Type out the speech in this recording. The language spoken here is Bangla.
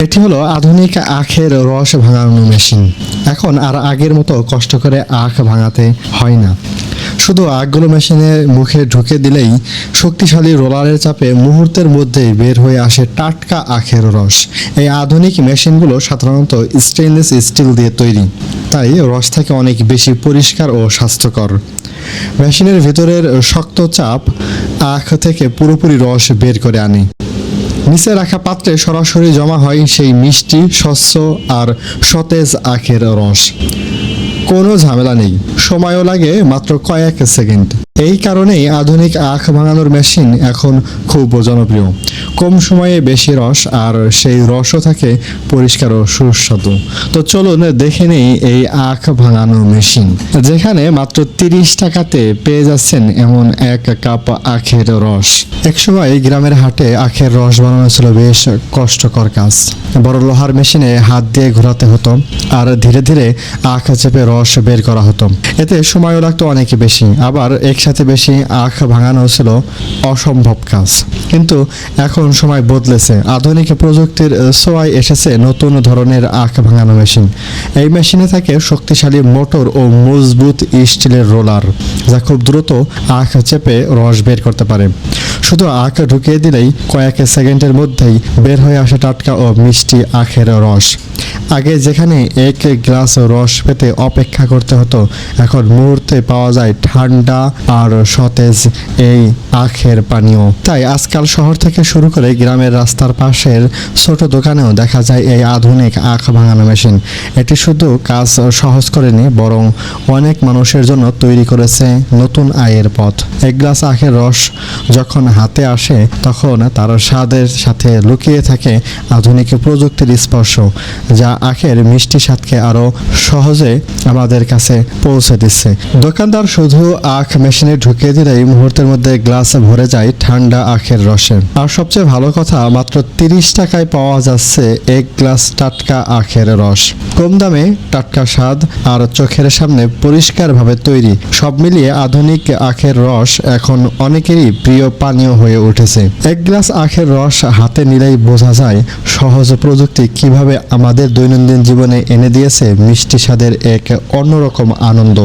এটি হলো আধুনিক আখের রস ভাঙানো মেশিন। এখন আর আগের মতো কষ্ট করে আখ ভাঙাতে হয় না। শুধু আখগুলো মেশিনে মুখে ঢুকে দিলেই শক্তিশালী রোলারের চাপে মুহূর্তের মধ্যেই বের হয়ে আসে টাটকা আখের রস। এই আধুনিক মেশিনগুলো সাধারণত স্টেনলেস স্টিল দিয়ে তৈরি, তাই রস থাকে অনেক বেশি পরিষ্কার ও স্বাস্থ্যকর। মেশিনের ভিতরের শক্ত চাপ আখ থেকে পুরোপুরি রস বের করে আনে। নিচে রাখা পাত্রে সরাসরি জমা হয় সেই মিষ্টি, স্বচ্ছ আর সতেজ আখের রস। কোনো ঝামেলা নেই, সময়ও লাগে মাত্র কয়েক সেকেন্ড। এই কারণেই আধুনিক আখ ভাঙানোর মেশিন এখন খুব জনপ্রিয়। কম সময়ে বেশি রস, আর সেই রসও থাকে পরিষ্কার ও সুস্বাদু। তো চলুন দেখে নেই এই আখ ভাঙানো মেশিন, যেখানে মাত্র 30 টাকাতে পেয়ে যাচ্ছেন এমন 1 কাপ আখের রস। একসময় গ্রামের হাটে আখের রস বানানো ছিল বেশ কষ্টকর কাজ। বড় লোহার মেশিনে হাত দিয়ে ঘোরাতে হতো, আর ধীরে ধীরে আখ চেপে রস বের করা হতো। এতে সময়ও লাগতো অনেক বেশি, আবার একসাথে বেশি আখ ভাঙানো ছিল অসম্ভব কাজ। কিন্তু এখন সময় বদলেছে, আধুনিক প্রযুক্তির ছোঁয়ায় এসেছে নতুন ধরনের আখ ভাঙানো মেশিন। এই মেশিনে থাকে শক্তিশালী মোটর ও মজবুত স্টিলের রোলার, যা খুব দ্রুত আখ চেপে রস বের করতে পারে। শুধু আখ ঢুকিয়ে দিলেই কয়েক সেকেন্ডের মধ্যেই বের হয়ে আসে টাটকা ও মিষ্টি আখের রস। আগে যেখানে 1 গ্লাস রস পেতে অপেক্ষা করতে হতো, এখন মুহূর্তে পাওয়া যায় ঠান্ডা আর সতেজ এই আখের পানীয়। তাই আজকাল শহর থেকে শুরু করে গ্রামের রাস্তার পাশের ছোট দোকানেও দেখা যায় এই আধুনিক আখ ভাঙানো মেশিন। এটি শুধু কাজ সহজ করেনি, বরং অনেক মানুষের জন্য তৈরি করেছে নতুন আয়ের পথ। 1 গ্লাস আখের রস যখন হাতে আসে, তখন তার স্বাদের সাথে লুকিয়ে থাকে আধুনিক প্রযুক্তির স্পর্শ, যা আখের মিষ্টি স্বাদকে আরো সহজে আমাদের কাছে পৌঁছে দিচ্ছে। দোকানদার শুধু আখ মেশিনে ঢুকিয়ে দিলেই মুহূর্তের মধ্যে গ্লাস ভরে যায় ঠান্ডা আখের রসে। আর সবচেয়ে ভালো কথা, মাত্র 30 টাকায় পাওয়া যাচ্ছে 1 গ্লাস টাটকা আখের রস। কম দামে টাটকা স্বাদ আর চোখের সামনে পরিষ্কারভাবে তৈরি, সব মিলিয়ে আধুনিক আখের রস এখন অনেকেরই প্রিয় পানীয় হয়ে উঠেছে। 1 গ্লাস আখের রস হাতে নিলেই বোঝা যায় সহজ প্রযুক্তি কিভাবে আমাদের দৈনন্দিন জীবনে এনে দিয়েছে মিষ্টি স্বাদের এক অন্যরকম আনন্দ।